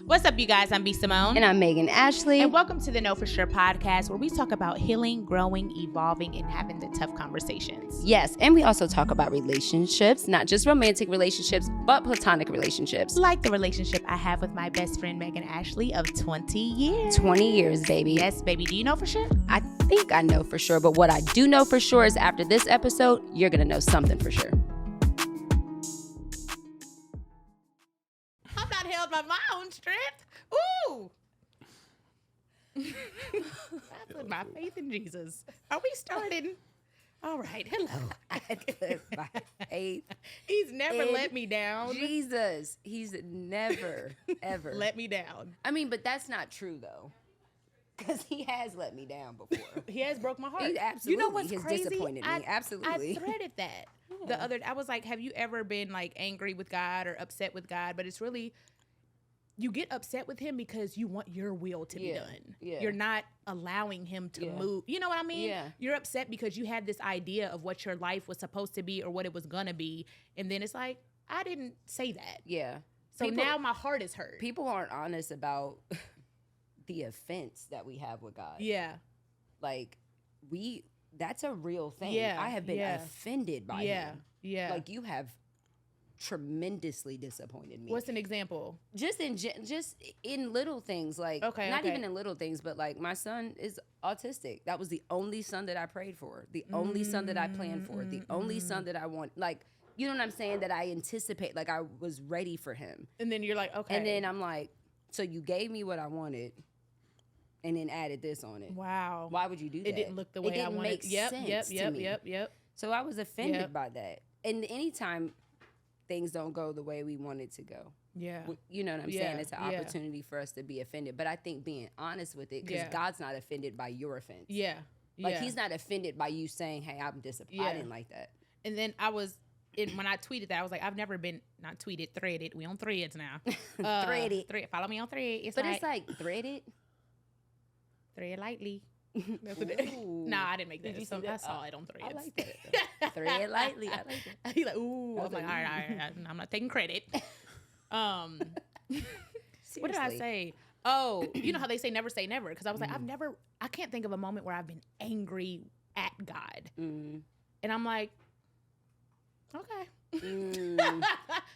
What's up, you guys? I'm B.Simone. And I'm Megan Ashley. And welcome to the Know For Sure podcast, where we talk about healing, growing, evolving, and having the tough conversations. Yes, and we also talk about relationships, not just romantic relationships, but platonic relationships. Like the relationship I have with my best friend, Megan Ashley, of 20 years. 20 years, baby. Yes, baby. Do you know for sure? I think I know for sure, but what I do know for sure is after this episode, you're going to know something for sure. I'm not held by my own strength. Ooh. I put my faith in Jesus. Are we starting? All right. Hello. I put my faith. He's never let me down. Jesus. He's never, ever let me down. I mean, but that's not true, though. Because he has let me down before. He has broke my heart. He absolutely. You know what's has crazy? disappointed me. Absolutely. I threaded that the other. I was like, have you ever been like angry with God or upset with God? But it's really, you get upset with him because you want your will to be done. Yeah. You're not allowing him to move. You know what I mean? Yeah. You're upset because you had this idea of what your life was supposed to be or what it was gonna be, and then it's like, I didn't say that. Yeah. So now my heart is hurt. People aren't honest about the offense that we have with God. Yeah. Like, that's a real thing. Yeah. I have been offended by him. Yeah. Like, you have tremendously disappointed me. What's an example? Just in little things, like not even in little things, but like my son is autistic. That was the only son that I prayed for, the only son that I planned for, the only son that I want. Like, you know what I'm saying? That I anticipate, like I was ready for him. And then you're like, okay. And then I'm like, so you gave me what I wanted, and then added this on it. Wow. Why would you do that? It didn't look the way I wanted. It didn't make sense to me. Yep. So I was offended by that. And anytime things don't go the way we want it to go. Yeah. You know what I'm saying? It's an opportunity for us to be offended. But I think being honest with it, because God's not offended by your offense. Yeah. Like, he's not offended by you saying, hey, I'm disappointed. I didn't like that. And then when I tweeted that, I was like, I've never been, not tweeted, threaded. We on threads now. Threaded. Follow me on thread. It's like threaded. Thread lightly. That's what it, nah, I didn't make that. I saw it on Threads. I like that. Thread lightly. I like that. He's like, ooh. I'm like, all right. I'm not taking credit. What did I say? Oh, you know how they say never say never? Because I was like, I can't think of a moment where I've been angry at God. And I'm okay.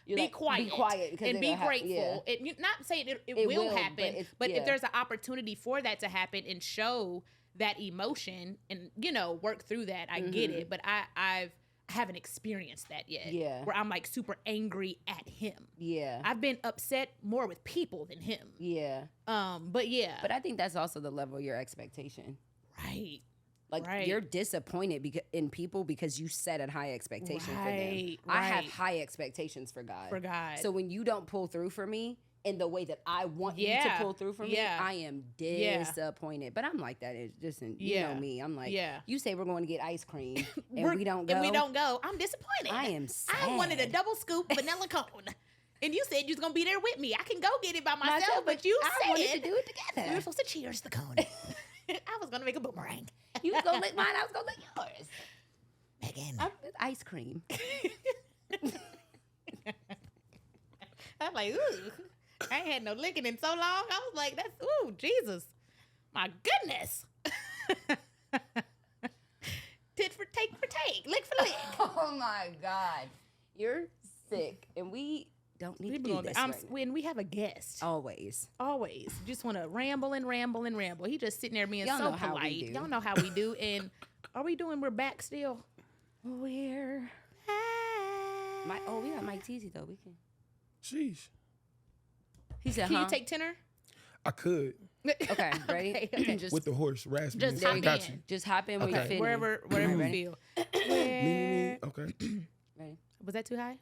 Be quiet and be grateful. Not saying it will happen, but if there's an opportunity for that to happen and show that emotion and work through that, I get it. But I haven't experienced that yet. Yeah, where I'm like super angry at him. Yeah, I've been upset more with people than him. Yeah. But I think that's also the level of your expectation. Right. Like, you're disappointed in people because you set a high expectation for them. Right. I have high expectations for God. So when you don't pull through for me in the way that I want you to pull through for me, I am disappointed. But I'm like that. It's just, you know me. I'm like, you say we're going to get ice cream and we don't go. I'm disappointed. I am sad. I wanted a double scoop vanilla cone. And you said you was going to be there with me. I can go get it by myself, but you said I wanted to do it together. We were supposed to cheers the cone. I was going to make a boomerang. You was going to lick mine, I was going to lick yours. Megan. Ice cream. I'm like, ooh. I ain't had no licking in so long. I was like, that's, ooh, Jesus. My goodness. Tit for take, lick for lick. Oh, my God. You're sick. And we don't need to do this when we have a guest. Always. Just want to ramble. He just sitting there being so polite. Y'all know how we do. And we're back still? We're back. We got Mike Teezy, though. We can. Sheesh. He said, can you take tenor? I could. Okay, ready? Okay. Just, with the horse rasping. Just hop got in. You. Just hop in when you finish. Wherever you feel. Me. Okay. Ready? Was that too high?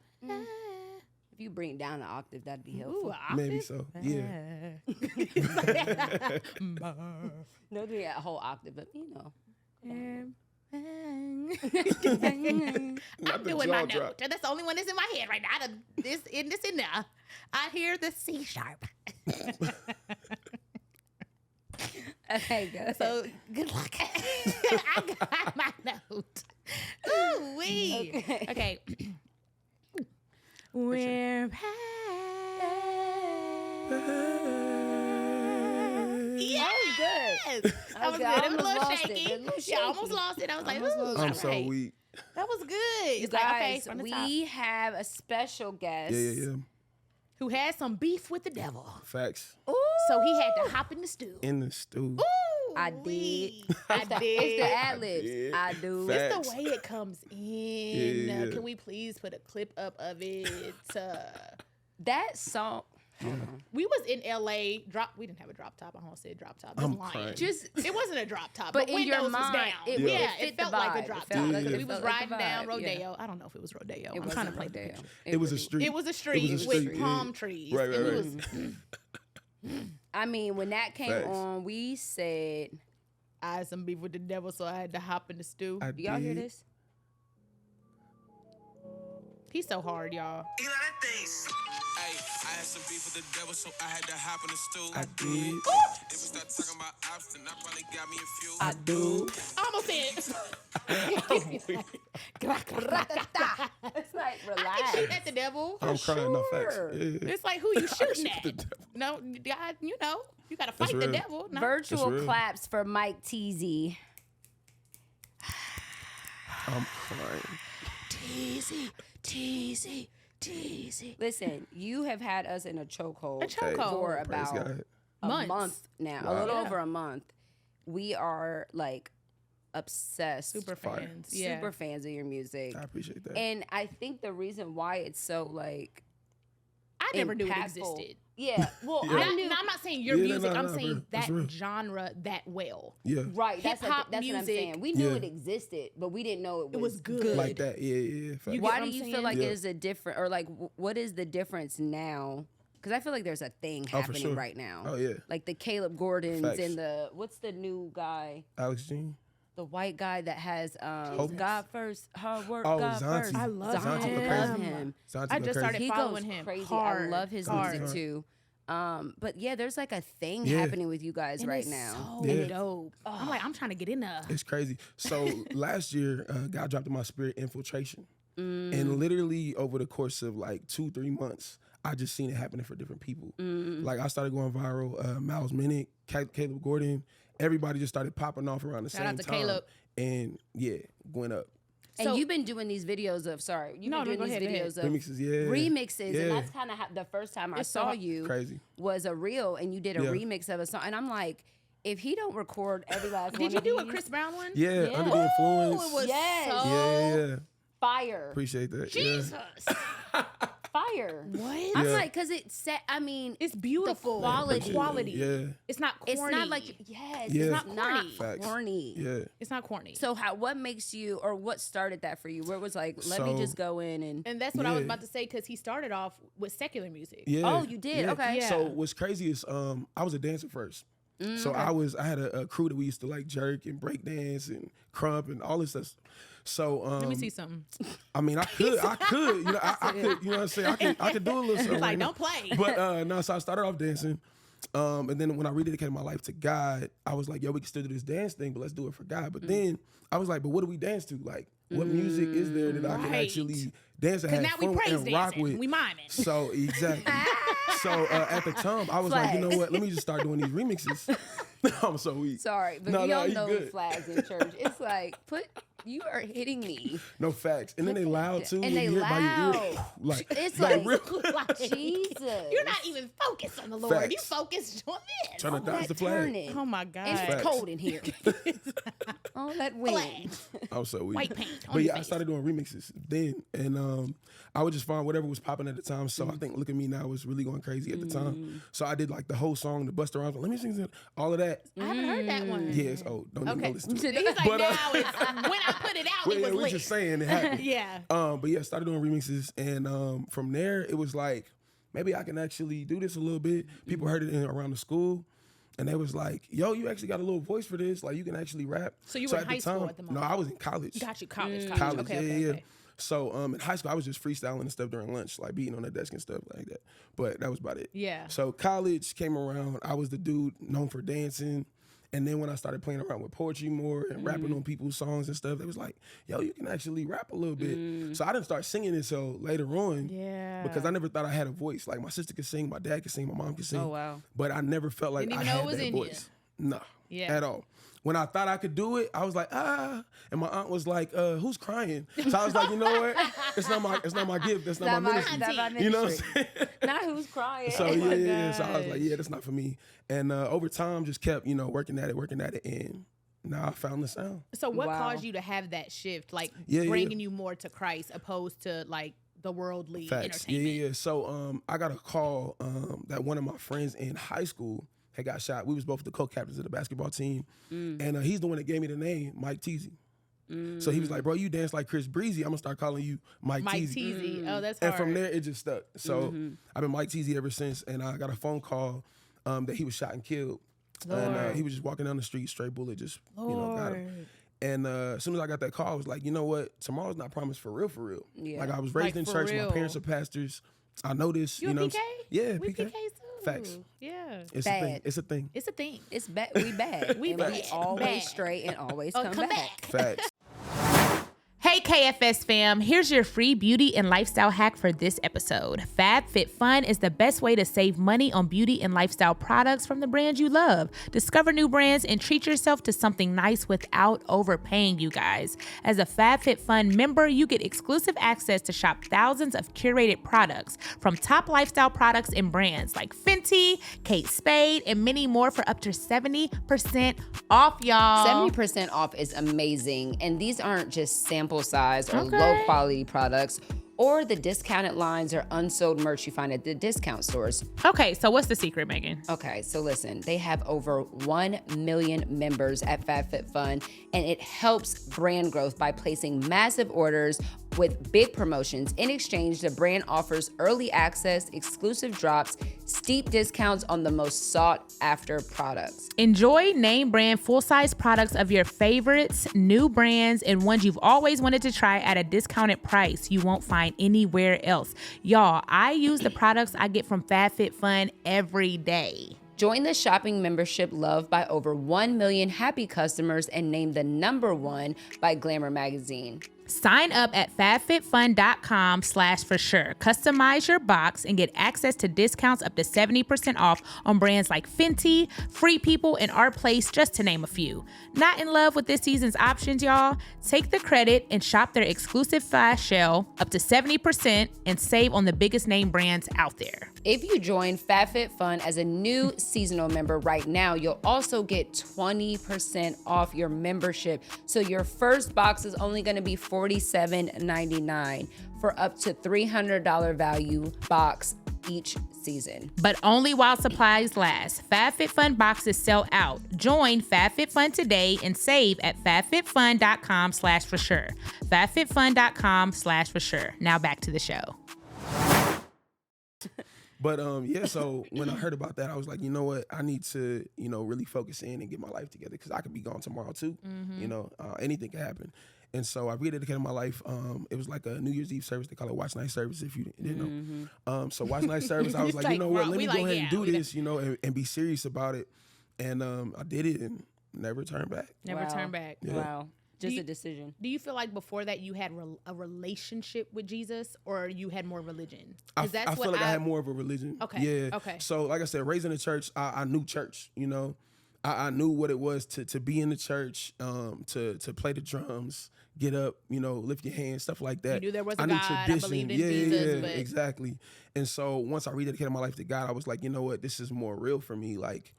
If you bring down an octave, that'd be helpful. Ooh, maybe so. Yeah. No, do that whole octave, but I'm doing my note. That's the only one that's in my head right now. This in there. I hear the C sharp. Okay, good. So good luck. I got my note. Ooh wee. Okay. We're back. Yes. That was good. It was a little shaky. Yeah, I almost lost it. I was like, ooh. I'm so weak. That was good. You guys, we have a special guest. Yeah. Who had some beef with the devil. Facts. Ooh. So he had to hop in the stew. Ooh. I did. I did. It's the ad-libs. I do. Facts. It's the way it comes in. Yeah. Can we please put a clip up of it? That song. We was in LA. We didn't have a drop top. I almost said drop top. I'm crying. It wasn't a drop top. But the in your windows was mind, down. It felt like a drop top. We was riding down Rodeo. Yeah. I don't know if it was Rodeo. I'm trying to play Rodeo. It was a street. It was a street with palm trees. Right. I mean, when that came on, we said, I had some beef with the devil, so I had to hop in the stew. Do y'all hear this? He's so hard, y'all. You know that thing. Hey, I had some beef with the devil, so I had to hop in the stew. I did. If we start talking about ops, then that probably got me a few. I do. I almost said. It's like, relax. I can shoot at the devil. I'm crying. No facts. Sure. Yeah. It's like, who you shooting Shoot the at? devil. No, God, you gotta fight the real. devil. No. Virtual real. claps for Mike Teezy. I'm crying. Teezy. Listen, you have had us in a chokehold chokehold. for Praise about God. a Months. month now, Wow. a little Yeah. over a month. We are like obsessed, Super Fire. fans. Yeah. super fans of your music. I appreciate that. And I think the reason why it's so like I never knew it impactful- existed. Yeah, well, Yeah. I knew. I'm not saying your Yeah, music. I'm bro. saying That's that real. genre that well. Yeah. Right, that's Hip-hop what I'm music, saying. We knew Yeah. it existed, but we didn't know it was was good. Like that. Yeah. Facts. You get Why what do I'm you saying? feel like Yeah. there's a different, or like, what is the difference now? Because I feel like there's a thing Oh, for happening sure. right now. Oh, yeah. Like the Caleb Gordons Facts. and what's the new guy? Alex Jean. The white guy that has Hope. God first, hard work, Oh, God Zanti. first. I love Zanti, him. I love him. Zanti I go just crazy. started He following goes him. crazy. Hard, I love his hard. music too. But yeah, there's like a thing Yeah. happening with you guys And right it's now. So Yeah. dope. I'm like, I'm trying to get in there. It's crazy. So last year, God dropped in my spirit infiltration. And literally over the course of like 2-3 months, I just seen it happening for different people. Like I started going viral. Miles Minnick, Caleb Gordon, everybody just started popping off around the Shout same out to time. Caleb. And yeah, went up. And So- you've been doing these videos of go ahead. videos of Remixes, yeah. remixes, Yeah. and that's kind of the first time I It's so saw you Crazy. was a reel, and you did a Yeah. remix of a song, and I'm like, if he don't record every last one Did you of do a these, Chris Brown one? Yeah, under the influence. Oh, it was Yes. so yeah. fire, Appreciate that. Jesus. fire. What? I'm Yeah. like, because it set. I mean, It's beautiful. quality. The quality. Yeah. It's not corny. it's not like yes, Yeah. it's It's not not corny. Facts. Corny. Yeah. It's not corny. So what makes you, or what started that for you? Where it was like, let me So- just go in and. And that's what I was Yeah. about to say because he started off with secular music. Yeah. Oh, you did? Yeah. Okay. Yeah. So what's crazy is I was a dancer first. So I had a crew that we used to like jerk and break dance and crump and all this stuff. So Let me see something. I mean I could, you know, I could, you know what I'm saying? I could do a little something. Like, right now. don't play. But no, so I started off dancing. And then when I rededicated my life to God, I was like, yo, we can still do this dance thing, but let's do it for God. But then I was like, but what do we dance to? Like, what music is there that I can Right. actually dance and Because have now we fun praise and rock dancing. with? We miming. So exactly. So at the time, I was like, you know what? Let me just start doing these remixes. I'm so weak. Sorry, but No, you no, don't you know good. flags in church. It's like you are hitting me. No facts. And then they loud too. And they you hear it by your ear. loud. Like, It's like, like- real Like, Jesus. You're not even focused on the Lord. Facts. You focused on this. trying to dodge the Turn flag. it. Oh my God. And it's Facts. cold in here. Oh, that wind. I'm so weak. White paint on But your yeah, I face. started doing remixes then, and I would just find whatever was popping at the time. So I think "Look at Me Now" was really going crazy at the time. So I did like the whole song, the Busta Rhymes, let me sing all of that. I haven't heard that one. Yeah, it's old. Don't even Okay. go listen to it. He's like, But, now it's, when I put it out, Well, it yeah, was we're lit. just saying it happened. Yeah. But yeah, started doing remixes, and from there it was like maybe I can actually do this a little bit. People heard it around the school, and they was like, "Yo, you actually got a little voice for this. Like you can actually rap." So you were in at high school at the moment? No, I was in college. Got you. College. College, Okay. yeah. So in high school, I was just freestyling and stuff during lunch, like beating on the desk and stuff like that. But that was about it. Yeah. So college came around. I was the dude known for dancing. And then when I started playing around with poetry more and rapping on people's songs and stuff, they was like, yo, you can actually rap a little bit. So I didn't start singing until later on. Yeah. Because I never thought I had a voice. Like my sister could sing, my dad could sing, my mom could sing. Oh, wow. But I never felt like Didn't I even know had it was that in voice. No. at all. When I thought I could do it, I was like, and my aunt was like, who's crying? So I was like, you know what? It's not my gift. That's not my ministry. You know what I'm saying? Not who's crying. So yeah. So I was like, that's not for me. And over time, just kept, working at it, and now I found the sound. So what caused you to have that shift, like bringing you more to Christ, opposed to like the worldly entertainment? Yeah. So I got a call that one of my friends in high school had got shot. We was both the co-captains of the basketball team. And he's the one that gave me the name, Mike Teezy. So he was like, bro, you dance like Chris Breezy. I'm going to start calling you Mike Teezy. Oh, that's hard. And from there, it just stuck. So I've been Mike Teezy ever since. And I got a phone call that he was shot and killed. Lord. And he was just walking down the street, straight bullet, just, got him. And as soon as I got that call, I was like, you know what? Tomorrow's not promised for real. Yeah. Like I was raised in church. My parents are pastors. I know this. You know PK? Yeah, we PK. PKs too. Facts. Yeah. It's a thing. It's a thing. It's a thing. It's bad. We bad. We bad. We always straight and always come back. Facts. Hey KFS fam, here's your free beauty and lifestyle hack for this episode. FabFitFun is the best way to save money on beauty and lifestyle products from the brands you love. Discover new brands and treat yourself to something nice without overpaying, you guys. As a FabFitFun member, you get exclusive access to shop thousands of curated products from top lifestyle products and brands like Fenty, Kate Spade, and many more for up to 70% off, y'all. 70% off is amazing. And these aren't just sample size or low quality products or the discounted lines or unsold merch you find at the discount stores. Okay, so what's the secret, Megan? Okay, so listen, they have over 1 million members at FabFitFun, and it helps brand growth by placing massive orders with big promotions. In exchange, the brand offers early access, exclusive drops, steep discounts on the most sought after products. Enjoy name brand full-size products of your favorites, new brands, and ones you've always wanted to try at a discounted price you won't find anywhere else. Y'all, I use the products I get from FabFitFun every day. Join the shopping membership loved by over 1 million happy customers and named the #1 by Glamour magazine. Sign up at fabfitfun.com/for-sure. Customize your box and get access to discounts up to 70% off on brands like Fenty, Free People, and Our Place, just to name a few. Not in love with this season's options, y'all? Take the credit and shop their exclusive flash sale up to 70% and save on the biggest name brands out there. If you join FabFitFun as a new seasonal member right now, you'll also get 20% off your membership. So your first box is only going to be $47.99 for up to $300 value box each season. But only while supplies last. FabFitFun boxes sell out. Join FabFitFun today and save at fabfitfun.com/for-sure. fabfitfun.com/for-sure. Now back to the show. But so when I heard about that, I was like, you know what? I need to, really focus in and get my life together because I could be gone tomorrow too. Anything can happen. And so I rededicated my life. It was like a New Year's Eve service. They call it Watch Night service if you didn't know. So Watch Night service, I was like, you know what? Let me go ahead and do this, and be serious about it. And I did it and never turned back. Never turned back. Yeah. Wow. Just a decision. Do you feel like before that you had a relationship with Jesus, or you had more religion? I feel like I had more of a religion. Okay. Yeah. Okay. So like I said, raised in the church, I knew church. I knew what it was to be in the church, to play the drums, get up, lift your hands, stuff like that. You knew there was a God. I believed in Jesus. But... exactly. And so once I rededicated my life to God, I was like, you know what, this is more real for me. Like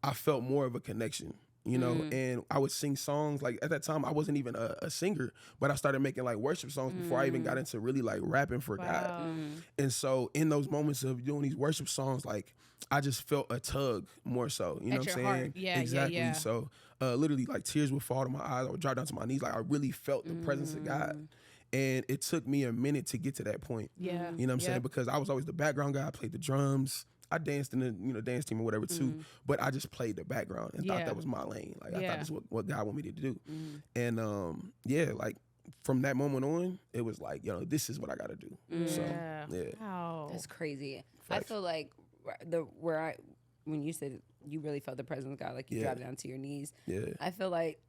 I felt more of a connection. And I would sing songs. Like at that time, I wasn't even a singer, but I started making like worship songs before I even got into really like rapping for God. And so in those moments of doing these worship songs, like I just felt a tug more so, you know what I'm saying? Heart. Yeah, exactly. Yeah. So literally like tears would fall to my eyes. I would drop down to my knees. Like I really felt the presence of God. And it took me a minute to get to that point. Yeah. You know what I'm saying? Because I was always the background guy. I played the drums. I danced in the dance team or whatever too, but I just played the background and thought that was my lane. Like I thought that's what God wanted me to do. And like from that moment on, it was like, this is what I got to do. So Wow. That's crazy. Facts. I feel like when you said you really felt the presence of God, like you dropped down to your knees. Yeah. I feel like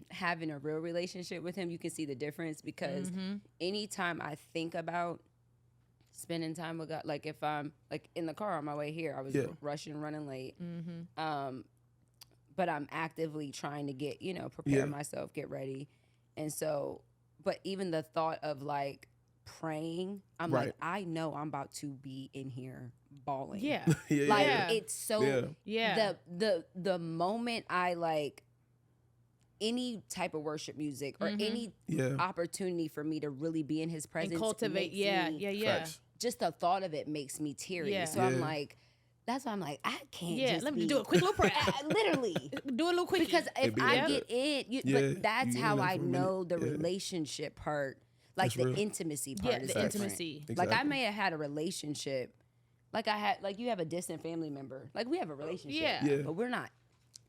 having a real relationship with Him, you can see the difference because anytime I think about spending time with God, like if I'm like in the car on my way here, I was rushing, running late. but I'm actively trying to get, prepare myself, get ready. And so, but even the thought of like praying, I'm like, I know I'm about to be in here bawling. Yeah. It's so, the moment I like any type of worship music or any opportunity for me to really be in his presence. And cultivate. Just the thought of it makes me teary. Yeah. So I'm like, that's why I'm like, I can't just let me do a quick little prayer. Literally. Do a little quick. Because if I get in, but that's how I know the relationship part, like the intimacy part is the different. intimacy. Exactly. Like I may have had a relationship, like you have a distant family member. Like we have a relationship, but we're not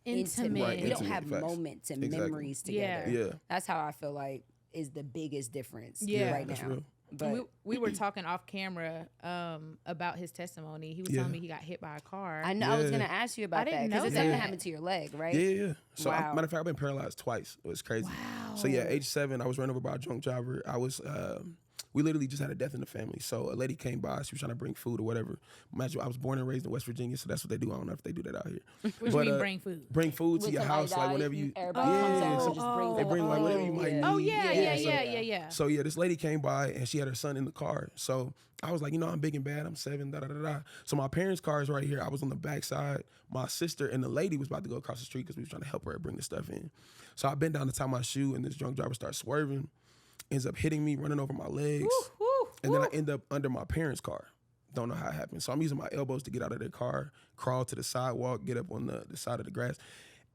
intimate. Right. We don't have moments and memories together. Yeah. That's how I feel like is the biggest difference right now. Real. But we were talking off camera about his testimony. He was telling me he got hit by a car. I know. I was gonna ask you about that because it's something happened to your leg, right? Yeah. So matter of fact, I've been paralyzed twice. It was crazy. Wow. So age 7, I was run over by a drunk driver. I was. We literally just had a death in the family. So a lady came by. She was trying to bring food or whatever. Imagine, I was born and raised in West Virginia, so that's what they do. I don't know if they do that out here. What do you mean bring food? Bring food to your house, like whenever you. Everybody comes out and just brings. They bring like whatever you might need. Oh yeah. So this lady came by and she had her son in the car. So I was like, I'm big and bad. I'm 7. So my parents' car is right here. I was on the back side. My sister and the lady was about to go across the street because we was trying to help her bring the stuff in. So I bent down to tie my shoe, and this drunk driver starts swerving, ends up hitting me, running over my legs. And then I end up under my parents' car. Don't know how it happened. So I'm using my elbows to get out of their car, crawl to the sidewalk, get up on the side of the grass.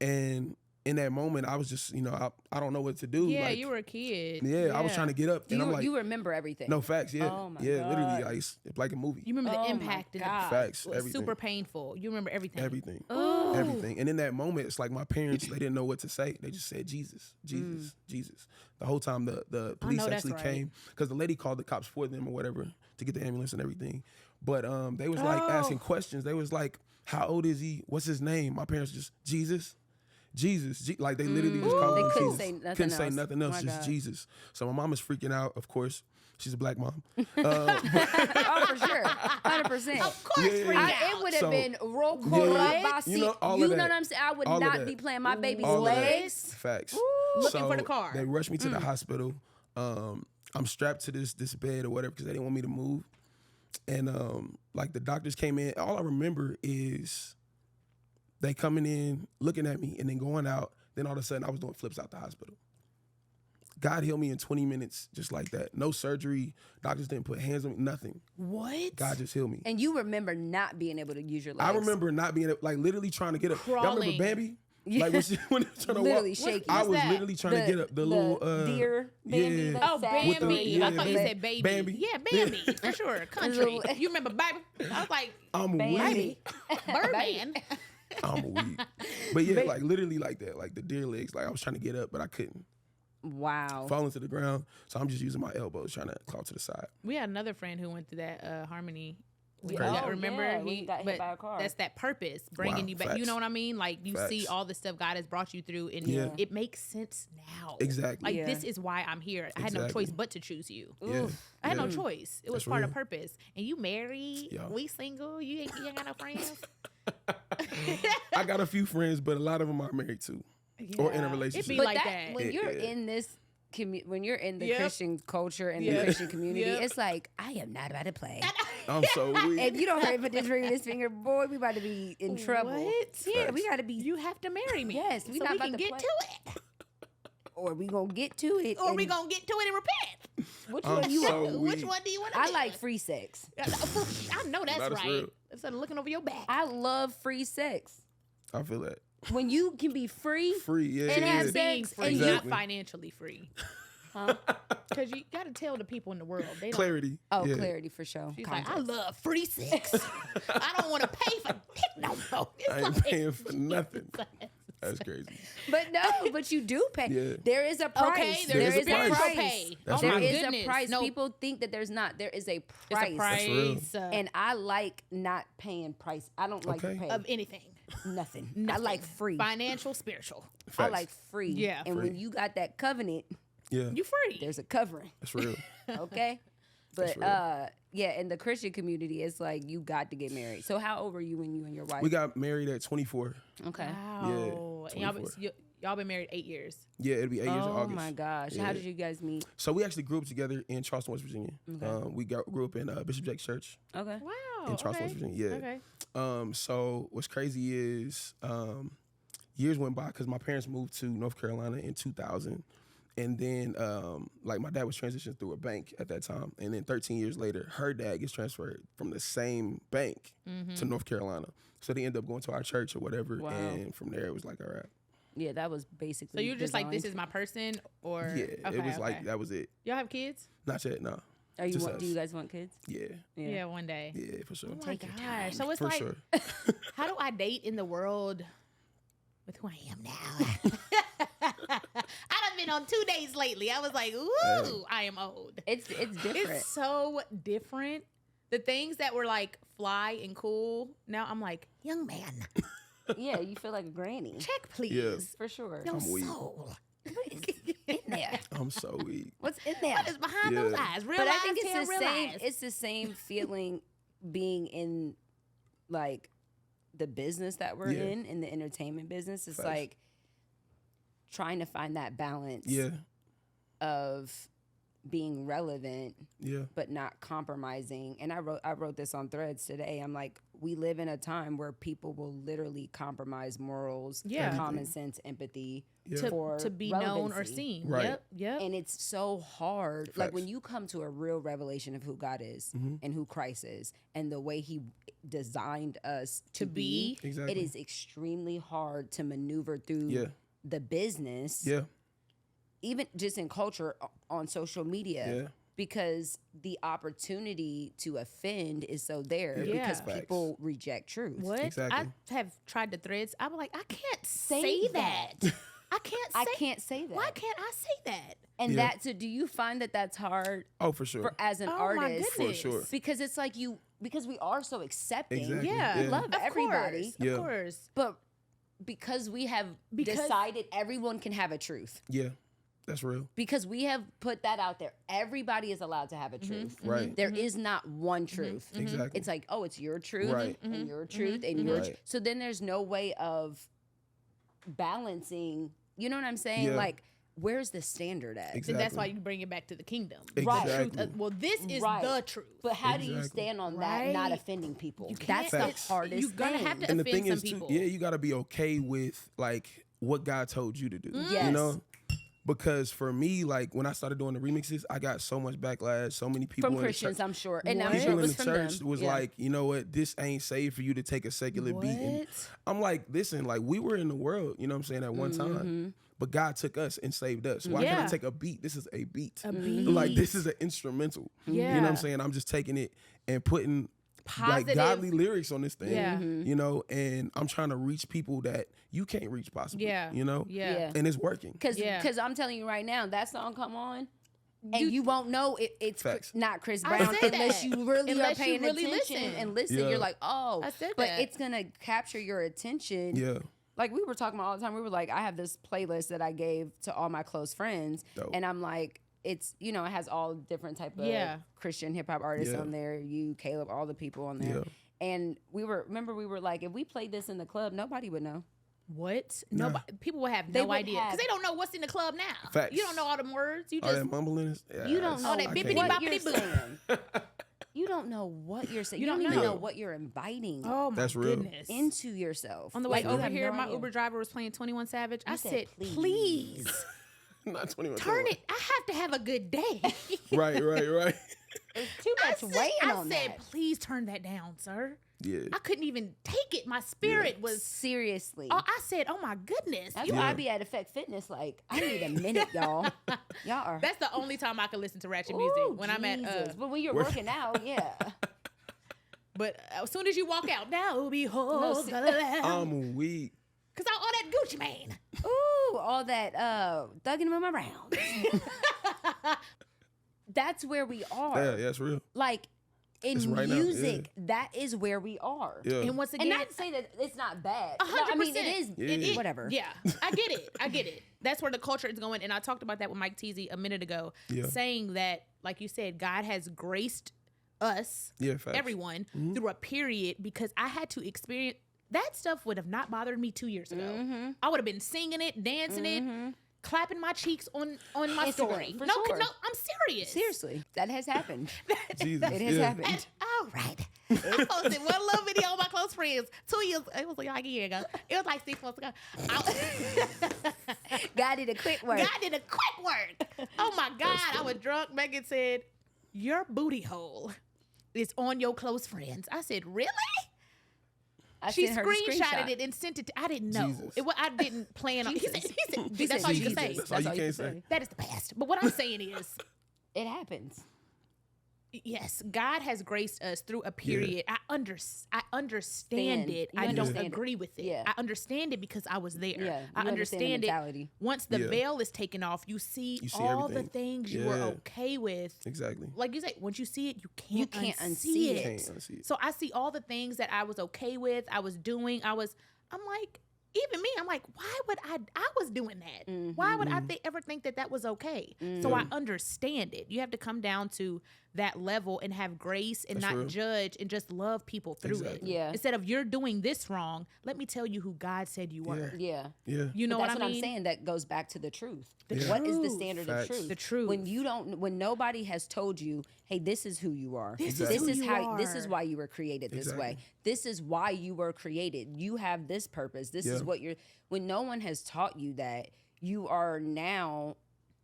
And in that moment, I was just, I don't know what to do. Yeah, you were a kid. Yeah, I was trying to get up. And I'm like, you remember everything? No, facts, yeah. Oh my God. Literally, it's like a movie. You remember the impact. Facts, it was super painful. You remember everything. Everything. Everything. And in that moment, it's like my parents, they didn't know what to say. They just said, Jesus, Jesus, Jesus. The whole time the police actually came, because the lady called the cops for them or whatever to get the ambulance and everything. But they was like asking questions. They was like, how old is he? What's his name? My parents just, Jesus. Like they literally just called him Jesus. Couldn't say nothing else, just Jesus. So my mom is freaking out, of course. She's a black mom. Oh, for sure. 100%. Of course, it would have been Rokorabasi. You know what I'm saying? I would not be playing my baby's legs. Facts. Looking for the car. They rushed me to the hospital. I'm strapped to this bed or whatever because they didn't want me to move. And like the doctors came in. All I remember is they coming in, looking at me, and then going out. Then all of a sudden, I was doing flips out the hospital. God healed me in 20 minutes, just like that. No surgery. Doctors didn't put hands on me, nothing. What? God just healed me. And you remember not being able to use your legs? I remember not being able, like literally trying to get up. Crawling. Y'all remember Bambi? Yeah. Like when she was trying to literally walk. shaking. I was literally trying to get up. The little deer Bambi. Oh, Bambi. I thought you said baby. Bambi. Yeah, Bambi for sure. Country. You remember Baby? I was like, I'm weak. Birdman. I'm weak. But yeah, like literally like that, like the deer legs. Like I was trying to get up, but I couldn't. Wow. Falling to the ground. So I'm just using my elbows trying to claw to the side. We had another friend who went through that Harmony. Remember he got hit by a car. That's that purpose, bringing you back. Facts. You know what I mean? Like you see all the stuff God has brought you through, and it makes sense now. Exactly. Like this is why I'm here. I had no choice but to choose you. Yeah. I had no choice. It was That's part real. of purpose. And you married. We single. You ain't got no friends. I got a few friends, but a lot of them are married too, or in a relationship. It be like that. When you're in this. When you're in the Christian culture and the Christian community, it's like, I am not about to play. I'm so weak. If you don't hurry put this ring in his finger, boy, we about to be in trouble. What? Yeah, we got to be. You have to marry me. Yes, we so not we about can to get play. to it. Or we gonna get to it. Or we gonna get to it and repent. Which one you want? Which one do you want to I do? like free sex. I know that's right. Real. Instead of looking over your back. I love free sex. I feel that. When you can be free. And have being sex free, and not financially free. Huh? Because you got to tell the people in the world. They Clarity. Don't. Clarity for sure. She's like, I love free sex. I don't want to pay for no more. I ain't paying for nothing. That's crazy. But you do pay. Yeah. There is a price. Okay, there is a price. Pay. That's there real. is a price. No. People think that there's not. There is a price. It's a price. That's and I like not paying price. I don't like to pay. Of anything. Nothing. I like free. Financial, spiritual. Facts. I like free. Yeah. And free. when you got that covenant, you free. There's a covering. That's real. Okay? But in the Christian community, it's like you got to get married. So how old were you when you and your wife? We got married at 24. Okay. Wow. Beautiful. And y'all been married 8 years. Yeah, it'll be 8 years in August. Oh my gosh. Yeah. How did you guys meet? So we actually grew up together in Charleston, West Virginia. Okay. We grew up in Bishop Jake's Church. Okay. Wow. In Charleston, West Virginia. Yeah. Okay. So what's crazy is years went by because my parents moved to North Carolina in 2000. And then, like, my dad was transitioned through a bank at that time. And then 13 years later, her dad gets transferred from the same bank to North Carolina. So they end up going to our church or whatever. Wow. And from there, it was like, all right. Yeah, that was basically. So you're just like, this is my person, or yeah, it was like that was it. Y'all have kids? Not yet, no. Do you guys want kids? Yeah, one day. Yeah, for sure. Oh my gosh! So it's for like, sure. How do I date in the world with who I am now? I done been on 2 days lately. I was like, ooh, I am old. It's different. It's so different. The things that were like fly and cool, now I'm like, young man. Yeah, you feel like a granny. Check, please. Yeah. For sure. Your soul. What is in there? I'm so weak. What's in there? What is behind those eyes? Real but eyes, I think it's the same. eyes. It's the same feeling being in like the business that we're in the entertainment business. It's like trying to find that balance of being relevant but not compromising. And I wrote this on Threads today. I'm like, we live in a time where people will literally compromise morals, common sense, empathy to be relevancy. Known or seen. Right. Yep. And it's so hard. Facts. Like when you come to a real revelation of who God is and who Christ is and the way he designed us to be, it is extremely hard to maneuver through the business. Yeah. Even just in culture on social media, because the opportunity to offend is so there because people reject truth. What? Exactly. I have tried the Threads. I'm like, I can't say that. I can't say that. Why can't I say that? And do you find that that's hard? Oh, for sure. As an artist, for sure. Because it's like because we are so accepting. Exactly. Yeah, love everybody. Of course. But because we have decided everyone can have a truth. Yeah. That's real. Because we have put that out there. Everybody is allowed to have a truth. Right. There is not one truth. Exactly. It's like, oh, it's your truth right. and your truth and your truth. So then there's no way of balancing. You know what I'm saying? Yeah. Like, where's the standard at? Exactly. And that's why you bring it back to the kingdom. Exactly. Truth, well, this is the truth. But how do you stand on that, not offending people? That's the hardest You're going to have to offend thing some is people. You got to be okay with, like, what God told you to do. Yes. You know? Because for me, like, when I started doing the remixes, I got so much backlash. So many people from Christians, I'm sure. And I'm people sure it in was the from church them. was like, you know what? This ain't safe for you to take a secular beat. And I'm like, listen, like, we were in the world, you know what I'm saying, at one time. But God took us and saved us. Why can't I take a beat? This is a beat. Like, this is an instrumental. You know what I'm saying? I'm just taking it and putting positive, like, godly lyrics on this thing, you know, and I'm trying to reach people that you can't reach possibly, you know? And it's working. Because I'm telling you right now, that song come on, and you won't know it's not Chris Brown unless you really are paying attention and listen. You're like, oh, but it's going to capture your attention. Yeah. Like we were talking about all the time. We were like, I have this playlist that I gave to all my close friends. Dope. And I'm like, it's, you know, it has all different type of Christian hip hop artists on there. You, Caleb, all the people on there. And we were like, if we played this in the club, nobody would know. What? Nobody. People would have no idea because they don't know what's in the club now. Facts. You don't know all them words. You all just that mumbling. You don't know all that bippity boppity boo. You don't know what you're saying. You don't even know what you're inviting. Oh my goodness! Into yourself. On the way over here, my Uber driver was playing 21 Savage. I said, please. Not 21. Turn it. I have to have a good day. Right. There's too much weight on that. I said, please turn that down, sir. Yeah. I couldn't even take it. My spirit was seriously. Oh, I said, oh my goodness. That's why I be at Effect Fitness. Like, I need a minute, y'all. Y'all are. That's the only time I can listen to ratchet music when I'm at. But when you're working out, But as soon as you walk out, now behold the Lamb. I'm weak. Cause all that Gucci Mane. Ooh, all that thugging them around. That's where we are. Yeah, that's real. Like in music, that is where we are. Yeah. And once again, and not to say that it's not bad. 100%. I mean, it is. Whatever. Yeah, I get it. That's where the culture is going. And I talked about that with Mike Teezy a minute ago, saying that, like you said, God has graced us, everyone, through a period because I had to experience that stuff would have not bothered me 2 years ago. I would have been singing it, dancing it, clapping my cheeks on my story. No, sure. No, I'm serious. Seriously, that has happened. Jesus, it has happened. All right. I posted one little video on my close friends 2 years. It was like a year ago. It was like 6 months ago. God did a quick work. Oh my God. I was drunk. Megan said, your booty hole is on your close friends. I said, really? She screenshotted it and sent it to, I didn't know. I didn't plan on. He said, that's all you can say. That's all you can say. That is the past. But what I'm saying is, it happens. Yes, God has graced us through a period. Yeah. I understand it. I don't agree with it. Yeah. I understand it because I was there. Yeah, I understand it. Once the veil is taken off, you see all everything. The things you were okay with. Exactly. Like you say, once you see it, you can't unsee it. So I see all the things that I was okay with, I was doing. I'm like, even me, I'm like, why would I was doing that. Why would I ever think that was okay? So I understand it. You have to come down to that level and have grace and not judge and just love people through it. Yeah. Instead of you're doing this wrong, let me tell you who God said you were. Yeah. You know what I mean? That's what I'm saying. That goes back to the truth. What is the standard of truth? The truth. When nobody has told you, hey, this is who you are. This is why you were created this way. This is why you were created. You have this purpose. This is what when no one has taught you that, you are now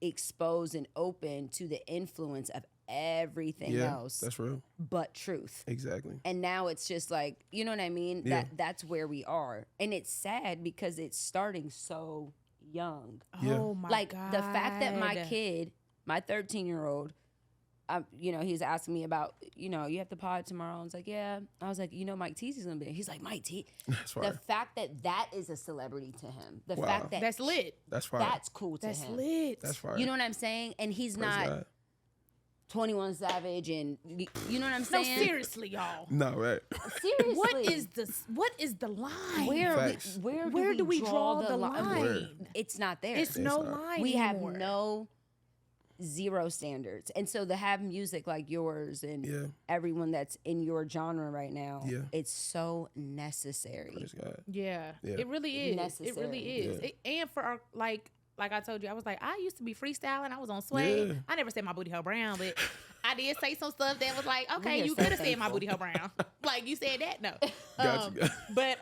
exposed and open to the influence of everything else. That's real. But truth. Exactly. And now it's just like, you know what I mean? That's where we are. And it's sad because it's starting so young. Oh my God. The fact that my kid, my 13-year-old, he's asking me about, you have the pod tomorrow. I was like, yeah. I was like, Mike Teezy's gonna be there. He's like, Mike Teezy. That's right. The fact that is a celebrity to him. The fact that that's lit. That's right. That's cool to him. That's lit. That's right. You know what I'm saying? And he's Praise not God. 21 Savage and you know what I'm saying? No, seriously, y'all. No, right. Seriously. What is the line? Where do we draw the line? It's not there. It's no line. We have zero standards. And so to have music like yours and everyone that's in your genre right now, it's so necessary. Praise God. Yeah. It really is. Necessary. It really is. Yeah. And for our, like I told you, I was like, I used to be freestyling. I was on Sway. I never said my booty hole brown, but I did say some stuff that was like, okay, you could have said my booty hole brown. Like, you said that? No. Gotcha. But,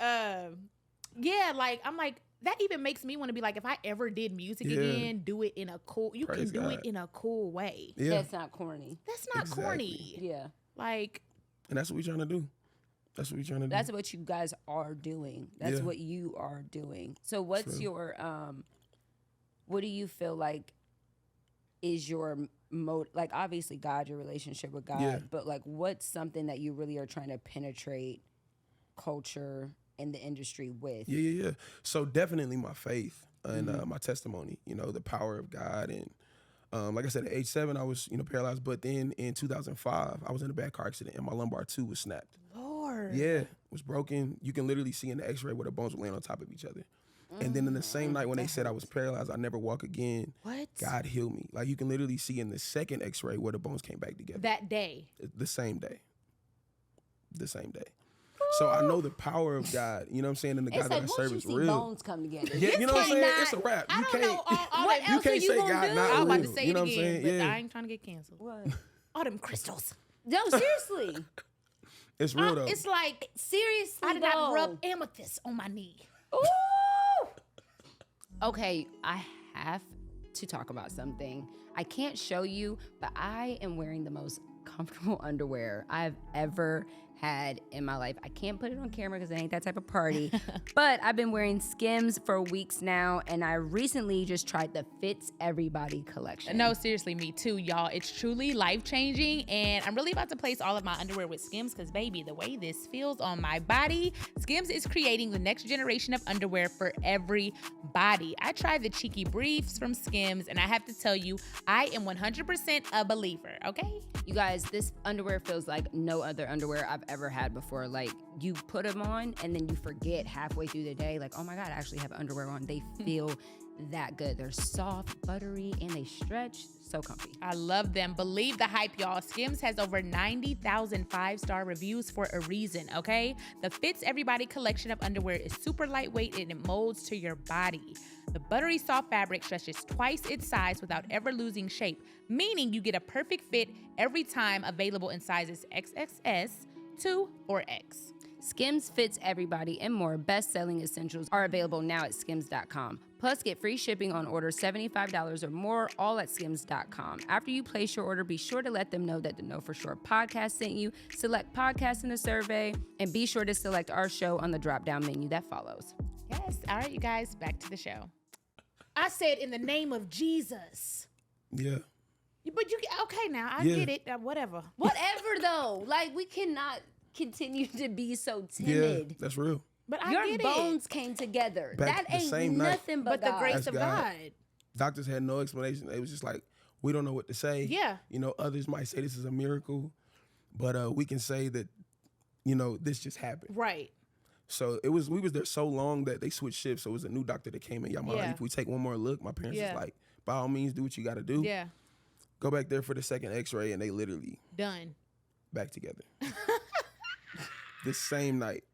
like, I'm like, that even makes me want to be like, if I ever did music again, do it in a cool, Praise can do God. it in a cool way. Yeah. That's not corny. That's not corny. Yeah. Like. And that's what we're trying to do. That's what you guys are doing. That's what you are doing. So what's your, what do you feel like is your mode? Like, obviously God, your relationship with God, but like, what's something that you really are trying to penetrate culture in the industry with? Yeah. So definitely my faith and my testimony, the power of God. And like I said, at age 7, I was, paralyzed. But then in 2005, I was in a bad car accident and my lumbar 2 was snapped. Lord. Yeah, it was broken. You can literally see in the x-ray where the bones were laying on top of each other. And then in the same night when they said I was paralyzed, I never walk again. What? God healed me. Like, you can literally see in the second x-ray where the bones came back together. That day. The same day. So I know the power of God. You know what I'm saying? And the God that I serve is real. Bones come together. Yeah, you know what I'm saying? It's a wrap. I don't know. You can't say God not real. I was about to say you know it again, what I'm saying? but I ain't trying to get canceled. What? All them crystals. No, seriously. It's real though. It's like, seriously, I did not rub amethyst on my knee. Ooh. Okay, I have to talk about something. I can't show you, but I am wearing the most comfortable underwear I've ever had in my life. I can't put it on camera because it ain't that type of party, but I've been wearing Skims for weeks now, and I recently just tried the Fits Everybody collection. No, seriously, me too, y'all. It's truly life-changing, and I'm really about to place all of my underwear with Skims because, baby, the way this feels on my body, Skims is creating the next generation of underwear for everybody. I tried the cheeky briefs from Skims, and I have to tell you, I am 100% a believer, okay? You guys, this underwear feels like no other underwear I've ever had before. Like, you put them on and then you forget halfway through the day, like, oh my God, I actually have underwear on. They feel that good. They're soft, buttery, and they stretch. So comfy. I love them. Believe the hype, y'all. Skims has over 90,000 5-star reviews for a reason, okay? The Fits Everybody collection of underwear is super lightweight and it molds to your body. The buttery soft fabric stretches twice its size without ever losing shape, meaning you get a perfect fit every time, available in sizes XXS, 2, or X. Skims Fits Everybody and more best-selling essentials are available now at skims.com. Plus, get free shipping on orders $75 or more, all at skims.com. After you place your order, be sure to let them know that the Know For Sure podcast sent you. Select podcast in the survey, and be sure to select our show on the drop-down menu that follows. Yes. All right, you guys, back to the show. I said in the name of Jesus. Yeah. But you, okay, now, I get it. Whatever. Whatever, though. Like, we cannot continue to be so timid. Yeah, that's real. But I Your get bones came together. Back that ain't same nothing but but the grace That's of God. God. Doctors had no explanation. It was just like, we don't know what to say. Yeah. You know, others might say this is a miracle, but we can say that, you know, this just happened. Right. So we was there so long that they switched shifts. So it was a new doctor that came in. Y'all, Yeah. if we take one more look, my parents Yeah. was like, by all means, do what you got to do. Yeah. Go back there for the second x-ray, and they literally Done. back together. The same night.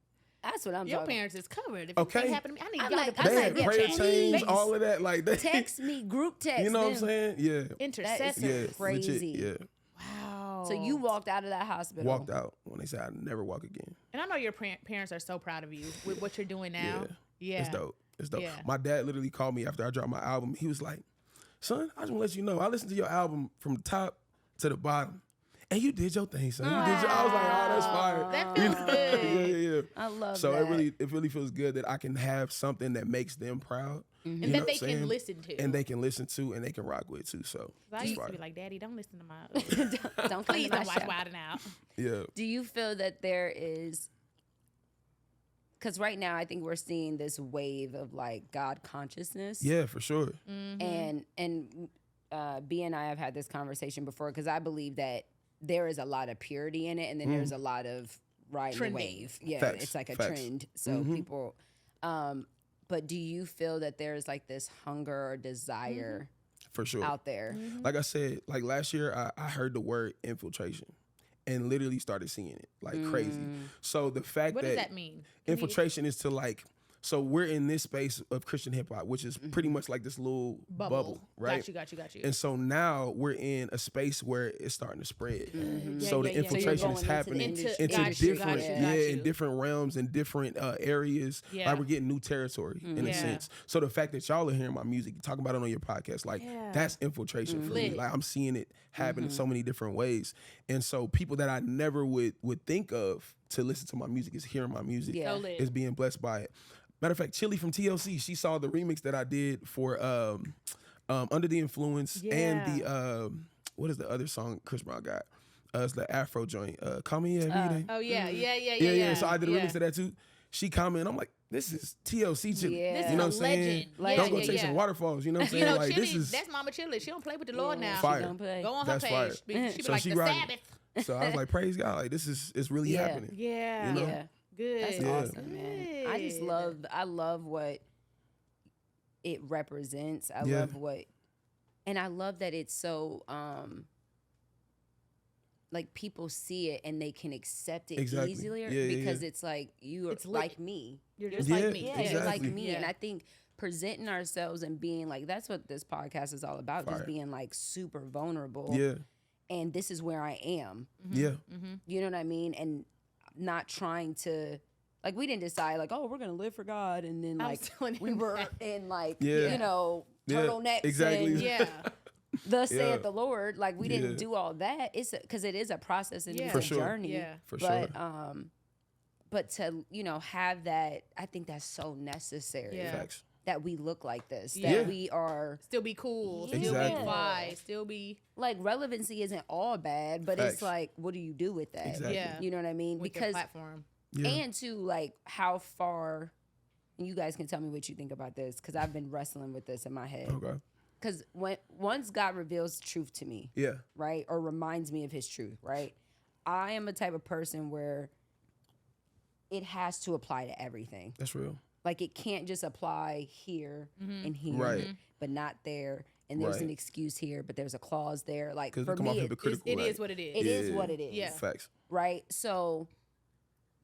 That's what I'm Your talking. parents is covered. If Okay. anything happened to me, I need I'm y'all like- to I'm They pray. had yeah, prayer please. chains, all of that. Like they, Text me, group text. you know what I'm them. saying? Yeah. That is Intercessor. Yeah. crazy. Legit, yeah. Wow. So you walked out of that hospital. Walked out when they said I'd never walk again. And I know your parents are so proud of you with what you're doing now. Yeah. It's dope. It's dope. Yeah. My dad literally called me after I dropped my album. He was like, son, I just want to let you know, I listened to your album from top to the bottom. And you did your thing, son. You did your, I was like, oh, that's fire. That feels good. Yeah. I love So that. it really feels good that I can have something that makes them proud. Mm-hmm. And You know that they what I'm can saying? listen to. And they can listen to and they can rock with too. So I it's used to fire. be like, Daddy, don't listen to my don't please come don't to my watch show. Wild 'N Out. Yeah. Do you feel that there is, because right now I think we're seeing this wave of like God consciousness. Yeah, for sure. And B and I have had this conversation before, because I believe that there is a lot of purity in it, and then there's a lot of riding the Trending. wave. Yeah, Facts. it's like a Facts. trend. So people, but do you feel that there's like this hunger or desire For sure. out there? Like I said, like last year, I heard the word infiltration and literally started seeing it like crazy. So the fact What that does that mean? Can you- infiltration is to like, so we're in this space of Christian hip hop, which is pretty much like this little bubble, right? Got you. And so now we're in a space where it's starting to spread. Yeah, So the yeah, yeah. So you're infiltration going is into the happening industry. into Got you, different, got you. in different realms and different areas. Yeah. Like we're getting new territory in a Yeah. sense. So the fact that y'all are hearing my music, talking about it on your podcast, like Yeah. that's infiltration for me. Lit. Like I'm seeing it happen in so many different ways. And so people that I never would think of to listen to my music is hearing my music, Yeah. So lit. is being blessed by it. Matter of fact, Chili from TLC, she saw the remix that I did for Under the Influence and the what is the other song Chris Brown got? It's the Afro joint. Call Me Every Day. Oh yeah, Yeah. So I did a remix of that too. She commented, I'm like, this is TLC Chili. Yeah. This You know is what I'm a saying? legend. Don't go Yeah, chase yeah. some waterfalls. You know what I'm saying? You know, like Chili, this is that's Mama Chili. She don't play with the Lord now. fire. She don't play. Go on That's her fire. page. She be So like she the rocking. Sabbath. So I was like, praise God. Like this is it's really Yeah. happening. Yeah. You know? Yeah. Good. That's Yeah. awesome, man. I just love what it represents. I Yeah. love and I love that it's so like people see it and they can accept it Exactly. easier Yeah, yeah, because yeah. it's like you are It's lit. like me. You're just Yeah, like me. Yeah, you're like Exactly. me. Yeah. And I think presenting ourselves and being like, that's what this podcast is all about, Fire. just being like super vulnerable. Yeah. And this is where I am. Yeah. You know what I mean? And not trying to, like, we didn't decide, like, oh, we're going to live for God. And then, I like, was telling we him were that. in, like, Yeah. you know, Yeah, turtlenecks. exactly. And Yeah. thus Yeah. saith the Lord. Like, we didn't Yeah. do all that. It's because it is a process and Yeah. it's For a sure. journey. Yeah. For but, sure. But to, you know, have that, I think that's so necessary. Yeah. Facts. That we look like this. Yeah. That we are, Still be cool. Still Exactly. be fly. Still be like, relevancy isn't all bad, but Facts. it's like, what do you do with that? Exactly. yeah. You know what I mean? With your Because platform. Yeah. and to like how far, and you guys can tell me what you think about this because I've been wrestling with this in my head. Okay. Because once God reveals truth to me, Yeah. right, or reminds me of His truth, right, I am a type of person where it has to apply to everything. That's real. Like it can't just apply here and here, Right. but not there. And there's an excuse here, but there's a clause there. Like for me, it is what it is. It is what it is. Yeah. Facts. Right. So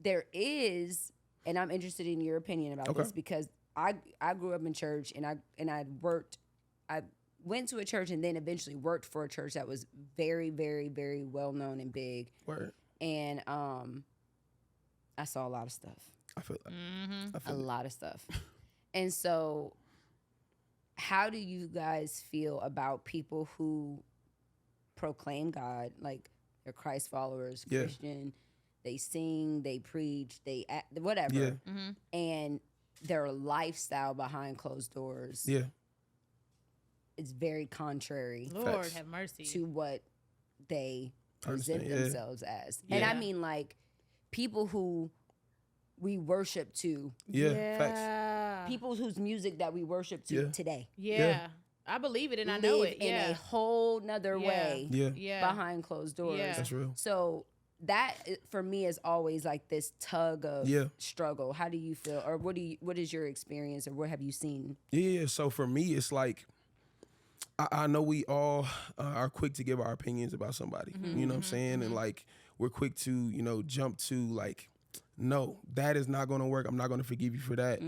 there is, and I'm interested in your opinion about this because I grew up in church and I went to a church and then eventually worked for a church that was very, very, very well known and big. Word. And I saw a lot of stuff. I feel that. A lot of stuff. And so how do you guys feel about people who proclaim God, like they're Christ followers, Christian, they sing, they preach, they act, whatever, and their lifestyle behind closed doors is very contrary Lord have mercy to what they present themselves as. And I mean like people who we worship to. Facts. People whose music that we worship to today. I believe it and I know it. In a whole nother way behind closed doors. That's real. So that for me is always like this tug of struggle. How do you feel, or what is your experience, or what have you seen? So for me, it's like I know we all are quick to give our opinions about somebody. You know what I'm saying? And like we're quick to jump to like, no, that is not going to work. I'm not going to forgive you for that.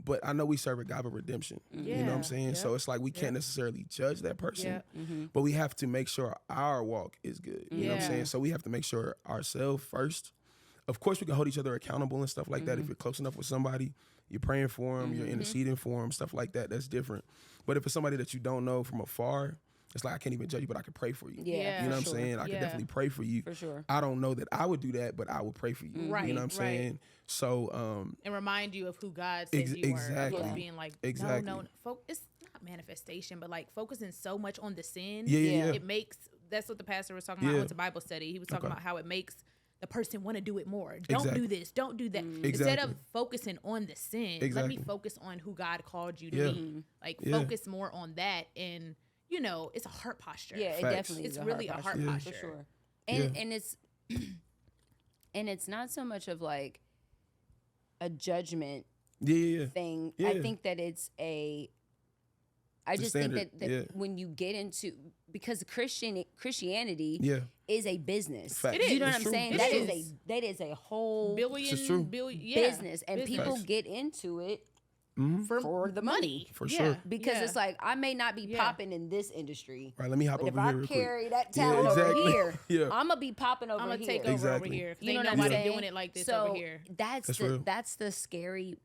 But I know we serve a God of redemption. You know what I'm saying? So it's like we can't necessarily judge that person, but we have to make sure our walk is good. You know what I'm saying? So we have to make sure ourselves first. Of course, we can hold each other accountable and stuff like that. If you're close enough with somebody, you're praying for them, you're interceding for them, stuff like that. That's different. But if it's somebody that you don't know from afar, it's like I can't even judge you, but I can pray for you. You know what I'm saying? I can definitely pray for you. For sure. I don't know that I would do that, but I would pray for you. Right. You know what I'm saying? So and remind you of who God says you exactly. are. Being like, no. It's not manifestation, but like focusing so much on the sin. It makes, that's what the pastor was talking about. I went to Bible study. He was talking about how it makes the person want to do it more. Don't do this. Don't do that. Instead of focusing on the sin, let me focus on who God called you to be. Like focus more on that, and it's a heart posture. Yeah, it definitely is. It's really a heart posture. For sure. And it's and it's not so much of like a judgment thing. I think that it's I just think that when you get into, because Christianity is a business. Fact. You know what I'm saying? That is a whole billion business, and people get into it for the money. For sure. Because it's like, I may not be popping in this industry. Right, let me hop but over if here I real carry quick. that talent over here, I'm going to be popping over here. I'm going to take over over here. You know what I'm saying? Doing it like this over here. That's the scary,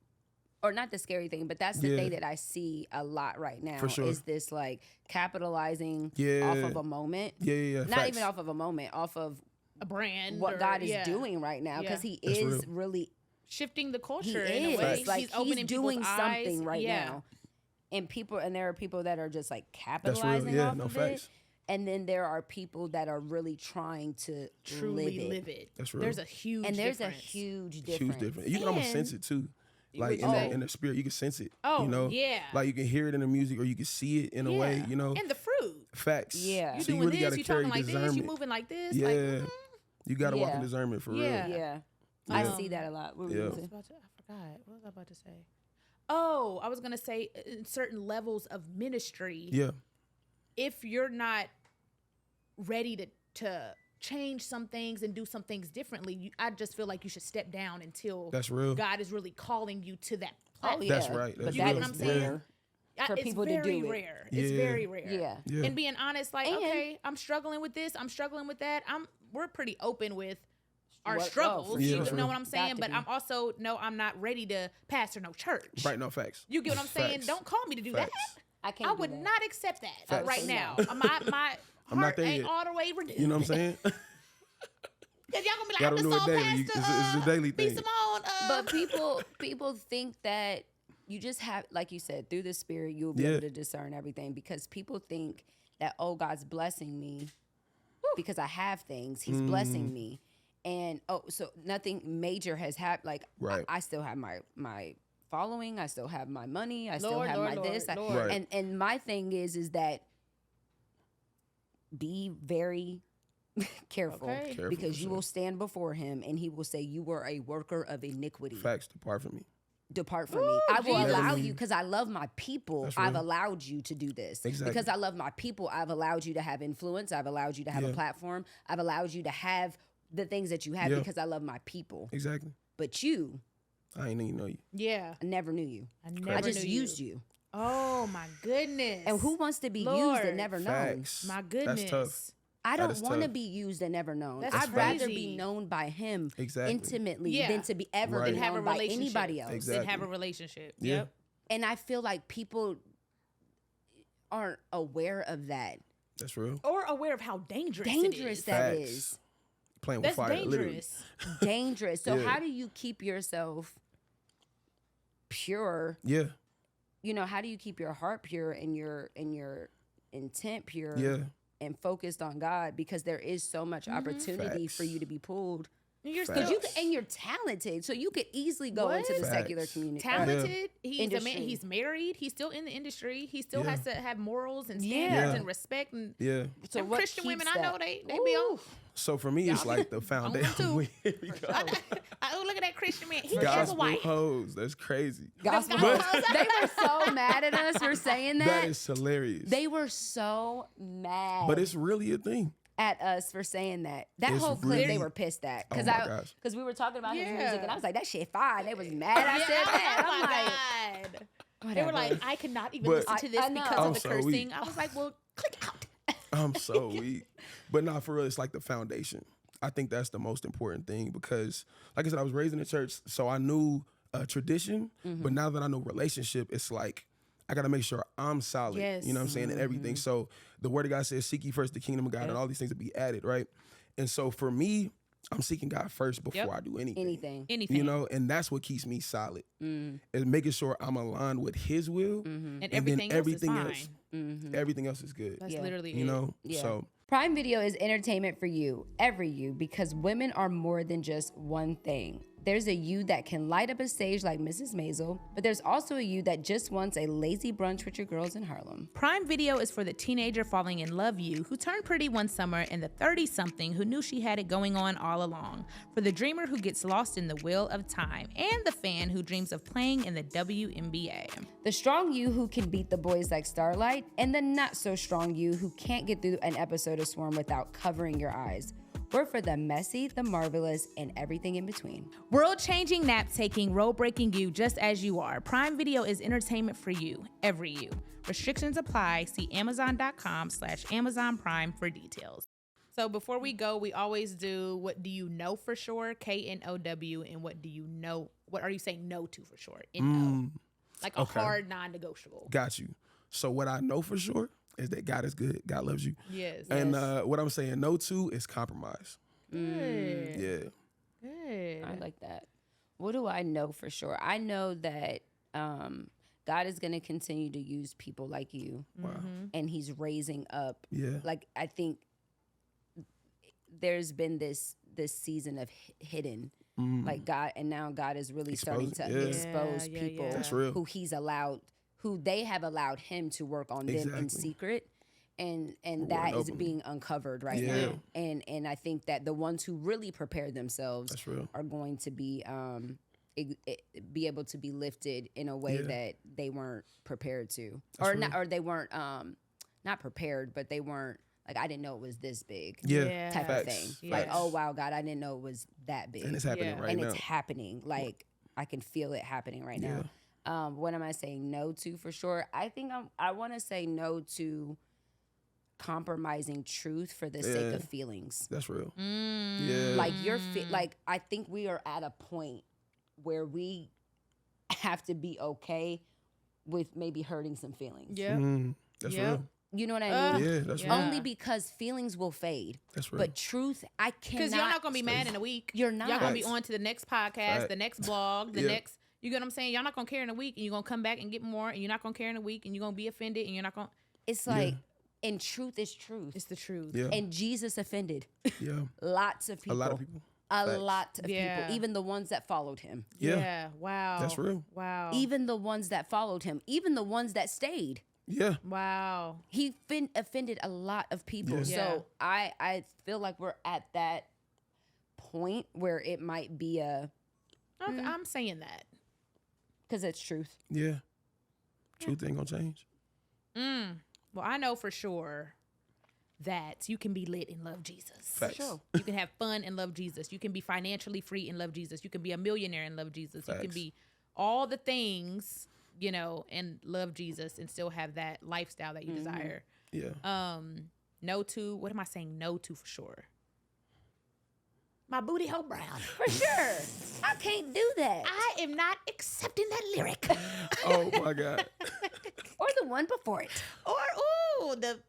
or not the scary thing, but that's the thing that I see a lot right now. For sure. Is this like capitalizing off of a moment. Not Facts. even off of a moment, off of a brand. What God is doing right now. Because he is really shifting the culture in a way. Like he's opening doing something eyes. right now. And there are people that are just like capitalizing off of it. And then there are people that are really trying to truly live it. That's real. There's a huge difference. Huge difference. You can almost sense it too. Like in the spirit, you can sense it. Like you can hear it in the music, or you can see it in a way, And the fruit. Facts. Yeah. You so doing you really this, you talking like this, you moving like this. Yeah. Like, you got to walk in discernment for real. Yeah. I see that a lot. What were you saying? I forgot. What was I about to say? Oh, I was going to say in certain levels of ministry. Yeah. If you're not ready to change some things and do some things differently, I just feel like you should step down until that's real. God is really calling you to that platform. That's right. But you know what I'm saying? For people to do it. Rare. It's very rare. Yeah. And being honest, like, okay, I'm struggling with this, I'm struggling with that. We're pretty open with our struggles. You know what I'm saying? But I'm also, I'm not ready to pastor no church. Right, no facts. You get what I'm saying? Don't call me to do that. I would not accept that right now. My heart ain't all the way renewed. You know what I'm saying? Because y'all gonna be like, I'm the soul pastor. It's a daily thing. B.Simone. But people think that you just have, like you said, through the Spirit, you'll be able to discern everything. Because people think that, God's blessing me because I have things. He's blessing me. And, so nothing major has happened. Like, I still have my following. I still have my money. I still have my this. And my thing is that be very careful, because you will stand before him and he will say, you were a worker of iniquity. Facts, depart from me. depart from me. I will allow you because I love my people. I've allowed you to do this. Exactly. Because I love my people, I've allowed you to have influence. I've allowed you to have a platform. I've allowed you to have the things that you have because I love my people. Exactly. But you, I ain't even know you. Yeah. I never knew you. I just used you. Oh my goodness. And who wants to be used and never known? My goodness. That's tough. I don't want to be used and never known. I'd rather be known by him intimately than to be ever be known by anybody else. Than have a relationship. Yep. And I feel like people aren't aware of that. That's real. Or aware of how dangerous that is. Playing with fire, dangerous. Dangerous. So how do you keep yourself pure? Yeah. You know, how do you keep your heart pure and your intent pure? Yeah. And focused on God, because there is so much opportunity for you to be pulled. You're talented, so you could easily go into the secular community. Talented, he's a man. He's married. He's still in the industry. He still has to have morals and standards and respect. And so Christian women, I know they be on. So for me, it's like the foundation. Here we go. Oh, look at that Christian man. He has a wife. Hoes. That's crazy. Gospel hoes. They were so mad at us for saying that. That is hilarious. They were so mad. But it's really a thing. At us for saying that. That whole clip they were pissed at. Because we were talking about his music and I was like, that shit fine. They was mad I said that. Oh my God. Whatever. They were like, I could not even listen to this because of the cursing. Weak. I was like, well, click out. I'm so weak. But not for real, it's like the foundation. I think that's the most important thing because, like I said, I was raised in the church, so I knew tradition, but now that I know relationship, it's like, I got to make sure I'm solid, you know what I'm saying, and everything. So the word of God says, seek ye first the kingdom of God, and all these things will be added, right? And so for me, I'm seeking God first before I do anything. Anything. You know, and that's what keeps me solid, is making sure I'm aligned with his will, and everything else. Everything else is good. That's literally you know, so. Prime Video is entertainment for you, every you, because women are more than just one thing. There's a you that can light up a stage like Mrs. Maisel, but there's also a you that just wants a lazy brunch with your girls in Harlem. Prime Video is for the teenager falling in love you who turned pretty one summer and the 30-something who knew she had it going on all along. For the dreamer who gets lost in the wheel of time and the fan who dreams of playing in the WNBA. The strong you who can beat the boys like Starlight and the not so strong you who can't get through an episode of Swarm without covering your eyes. We're for the messy, the marvelous, and everything in between. World-changing, nap-taking, road-breaking you just as you are. Prime Video is entertainment for you, every you. Restrictions apply. See Amazon.com/Amazon Prime for details. So before we go, we always do what do you know for sure, KNOW, and what do you know, what are you saying no to for sure, NO. Like a hard non-negotiable. Got you. So what I know for sure is that God is good. God loves you. Yes. And what I'm saying no to is compromise. Good. Yeah. Good. I like that. What do I know for sure? I know that God is going to continue to use people like you. Wow. And he's raising up. Yeah. Like, I think there's been this season of hidden. Like God, and now God is really starting to expose people That's real. who they have allowed him to work on them in secret, and that is being uncovered right now. And I think that the ones who really prepared themselves are going to be able to be lifted in a way that they weren't prepared to, they weren't not prepared, but they weren't. Like, I didn't know it was this big type of thing. Yes. Like, oh, wow, God, I didn't know it was that big. And it's happening right now. And it's happening. Like, I can feel it happening right now. What am I saying no to for sure? I think I want to say no to compromising truth for the sake of feelings. That's real. Yeah. Like, I think we are at a point where we have to be okay with maybe hurting some feelings. Yeah. That's real. You know what I mean? Yeah, that's real. Only because feelings will fade. That's real. But truth, I cannot. Because you're not going to be mad in a week. You're not. Y'all going to be on to the next podcast, the next blog, the next, you get what I'm saying? Y'all not going to care in a week, and you're going to come back and get more, and you're not going to care in a week, and you're going to be offended, and you're not going to. It's like, and truth is truth. It's the truth. Yeah. And Jesus offended. Yeah. Lots of people. A lot of people. A lot of people. Even the ones that followed him. Yeah. Wow. That's real. Wow. Even the ones that followed him. Even the ones that stayed. Yeah. Wow. He offended a lot of people. Yeah. So I feel like we're at that point where it might be a... Okay, I'm saying that. Because it's truth. Yeah. Truth ain't gonna change. Well, I know for sure that you can be lit and love Jesus. Facts. For sure. You can have fun and love Jesus. You can be financially free and love Jesus. You can be a millionaire and love Jesus. Facts. You can be all the things, you know, and love Jesus and still have that lifestyle that you desire. Yeah. No to, what am I saying no to for sure? My booty hole brown. For sure. I can't do that. I am not accepting that lyric. Oh my God. Or the one before it. Or, the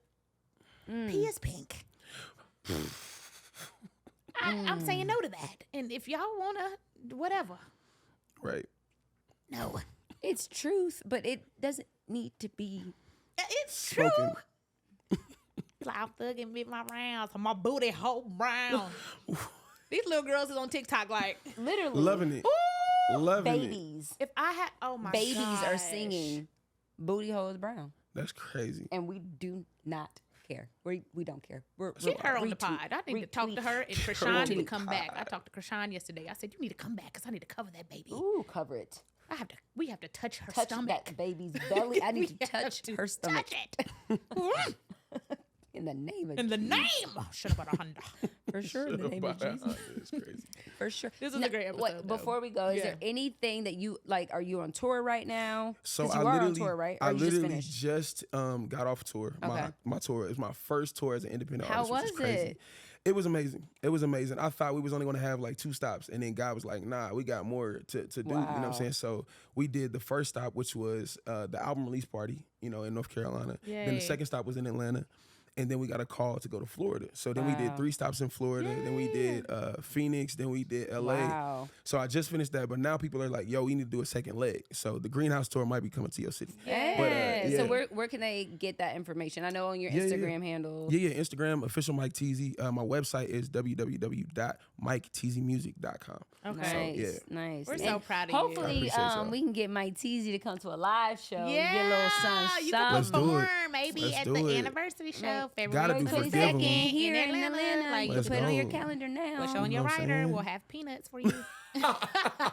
P is pink. I'm saying no to that. And if y'all want to, whatever. Right. No. It's truth, but it doesn't need to be. It's Spoken. true. I'm thugging with my rounds. My booty hole brown. These little girls is on TikTok like. Literally. Loving it. Ooh, Loving babies. it. If I had, oh my Babies gosh. are singing Booty Hole is Brown. That's crazy. And we do not care. We don't care. Get her on the pod. I need to talk to her and Krishan need to come pod. back. I talked to Krishan yesterday. I said, you need to come back because I need to cover that baby. Ooh, cover it. We have to touch her Touch stomach. that baby's belly. I need to We have touch to her stomach. Touch it. In the name of In the Jesus. name. Oh, shut up about a Honda. For sure. In the name of Jesus. It's crazy. For sure. This is a great episode. Wait, though. before we go, is there anything that you like? Are you on tour right now? So 'Cause I you are literally, on tour, right? Or I you just literally finished? just got off tour. Okay. My tour is my first tour as an independent How artist. Which is was crazy. it? It was amazing. It was amazing. I thought we was only going to have like 2 stops, and then God was like, "Nah, we got more to do." You know what I'm saying? So we did the first stop, which was the album release party, you know, in North Carolina. Then the second stop was in Atlanta. And then we got a call to go to Florida. So then we did 3 stops in Florida. Then we did Phoenix. Then we did LA. Wow. So I just finished that. But now people are like, yo, we need to do a second leg. So the Greenhouse tour might be coming to your city. Yeah. But, So where can they get that information? I know on your Instagram handle. Yeah, Instagram, official Mike Teezy. My website is www.miketeezymusic.com. Okay. Nice, So, nice. We're And so proud of you. hopefully, I appreciate y'all. we can get Mike Teezy to come to a live show. Yeah, Get a little something. you can Let's do perform it. maybe Let's at do the it. anniversary show, Gotta February do Forgive 22nd 'em. Here in Atlanta. Atlanta. Like, You Let's can put it on your go. calendar now. we're showing your know what I'm rider. saying? We'll have peanuts for you.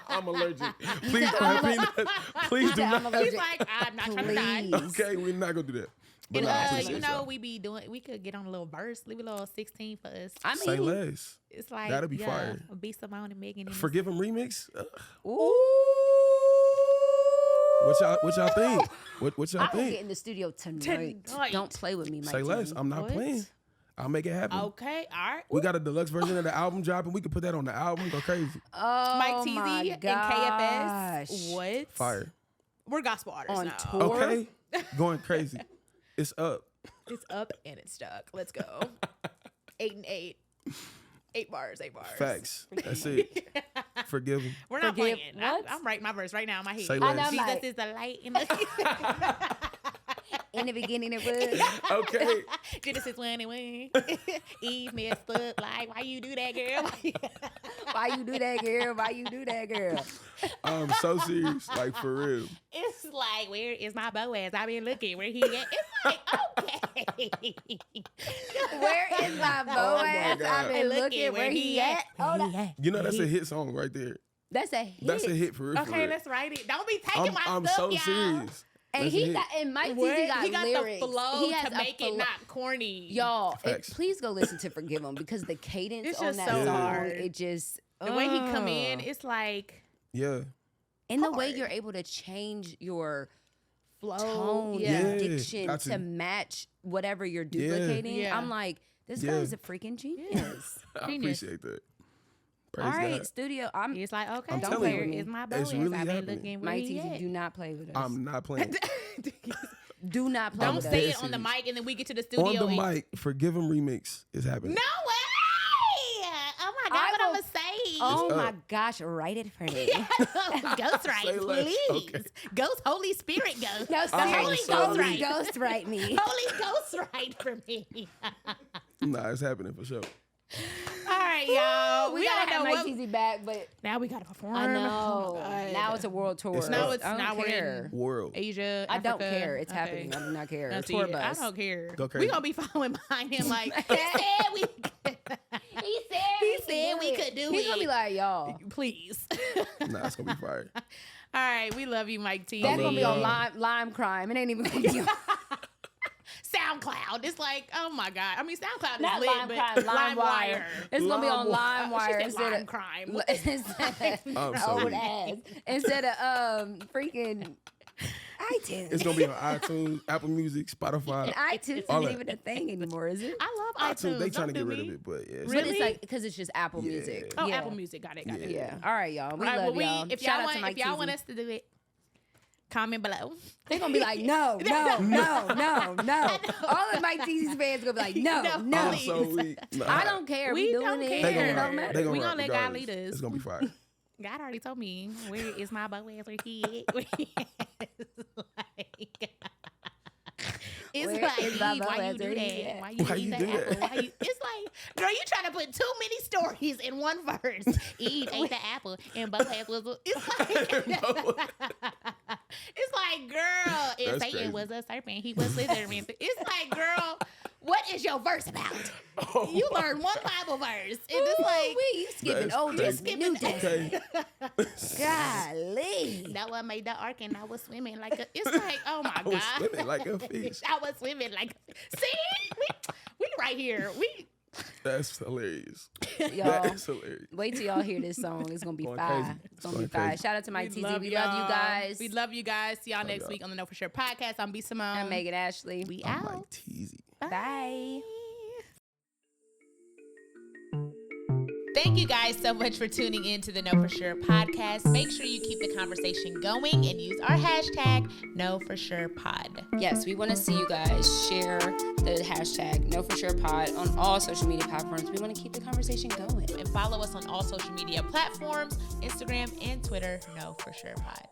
I'm allergic. Please don't have peanuts. Please do I'm not. allergic. He's like, I'm not trying to die. Please. Okay, we're not going to do that. But And no, I appreciate you know, y'all. we could get on a little verse, leave a little 16 for us. I Say mean, less. It's like, That'll be fire. B.Simone and Megan. Forgive him remix? ooh. What y'all think? What y'all I will get think? in the studio tonight. Tonight. Don't play with me, Mike. Say less. Teezy. I'm not What? playing. I'll make it happen. Okay, all right. We got a deluxe version of the album dropping. We can put that on the album. Go crazy. Oh, Mike my Teezy and gosh. KFS. What? Fire. We're gospel artists On now. tour? Okay. Going crazy. It's up. It's up and it's stuck. Let's go. 8 and 8. 8 bars, 8 bars. Facts. That's it. Forgive him. We're not Forgive playing. what? I'm writing my verse right now in my head. Say I know, less. Jesus Mike. is the light in the In the beginning, it was. Okay. Genesis 1 and 1. Eve messed up. Like, why you do that, girl? Why you do that, girl? Why you do that, girl? I'm so serious. Like, for real. It's like, where is my Boaz? I've been looking. Where he at? It's like, okay. Where is my my Boaz? God. I've been looking. Where he at? Oh, You know, that's a hit song right there. that's a hit. That's a hit for real. for Okay, real. let's write it. Don't be taking my I'm stuff, so y'all. serious. And That's a he hit. got and Mike Where Teezy got he got lyrics. the flow He has to a make it flow. not corny. Y'all, Facts. please go listen to "Forgive Him" because the cadence It's on just that so song, hard. it just The way he come in, it's like Yeah. and the way hard. you're able to change your flow. tone, Yeah. Yeah. diction got to to. match whatever you're duplicating. Yeah. I'm like, this Yeah. guy is a freaking genius. I Genius. appreciate that. Praise All right, God. studio. I'm It's like, okay, I'm don't telling play you, with is my it's Boaz. really I've been happening. looking where Mike he Teezy, at. do not play with us. I'm not playing. do not play Don't with say us. it on the mic and then we get to the On studio. the and- mic, Forgive Him remix is happening. No way! Oh my God, I what I'm will- gonna say? Oh It's my up. gosh, write it for me. Ghost right, Say less. please. Okay. Ghost, Holy Spirit, ghost. No, The Holy so Ghost weak. right. Ghost write me. Holy Ghost right for me. Nah, it's happening for sure. All right, y'all. We gotta have know Mike what. Teezy back, but Now we gotta perform. I Oh know. my God. Now it's a world tour. It's Now up. it's I don't now we're care. in World. Asia. I don't Africa. care. It's Okay. happening. I do not care. Now, A see, tour I bus. don't care. Go We crazy. gonna be following behind him like he said we. He said we could do He's it. gonna be like, y'all. Please. Nah, it's gonna be fire. right, we love you, Mike Teezy. That's gonna be on Lime Crime. It ain't even gonna be on SoundCloud. It's like, oh my God. I mean, SoundCloud not is lit, Lime Crime, LimeWire. It's gonna be on LimeWire instead Lime of Crime. Old ass instead of freaking iTunes. It's gonna be on iTunes, Apple Music, Spotify. And iTunes isn't even a thing anymore, is it? I love iTunes. They trying to get rid of it, but yeah. But it's like because it's just Apple Music. Oh, Apple Music. Got it. Yeah. All right, y'all. We love y'all. If Shout out to Mike If y'all Teezy. want us to do it, comment below. They're gonna be like, no. All of Mike Teezy's fans gonna be like, no. I don't care. We doing it. It don't matter. We gonna let God lead us. It's gonna be fire. God already told me, where is my bow ass where he at? It's like, why you do that? Why you do that? It's like, girl, you trying to put too many stories in one verse. Eve ate the apple and Boaz was. It's like, girl, and Satan was a serpent. He was Slytherin. It's like, girl, what is your verse about? You learn one Bible verse, and it's like, you skipping old, just skipping new Testament. Golly, that one made the ark, and I was swimming like a. It's like, oh my God, swimming like a fish. I was swimming like. See, we right here. That's hilarious. Y'all, that's hilarious. Wait till y'all hear this song. It's gonna be fire. It's gonna be fire. Crazy. Shout out to Mike Teezy. We love you guys. We love you guys. See y'all next week on the Know For Sure podcast. I'm B.Simone. I'm Megan Ashley. We I'm out. Mike Teezy. Bye. Thank you guys so much for tuning in to the Know For Sure podcast. Make sure you keep the conversation going and use our hashtag KnowForSurePod. Yes, we want to see you guys share the hashtag KnowForSurePod on all social media platforms. We want to keep the conversation going. And follow us on all social media platforms, Instagram and Twitter, KnowForSurePod.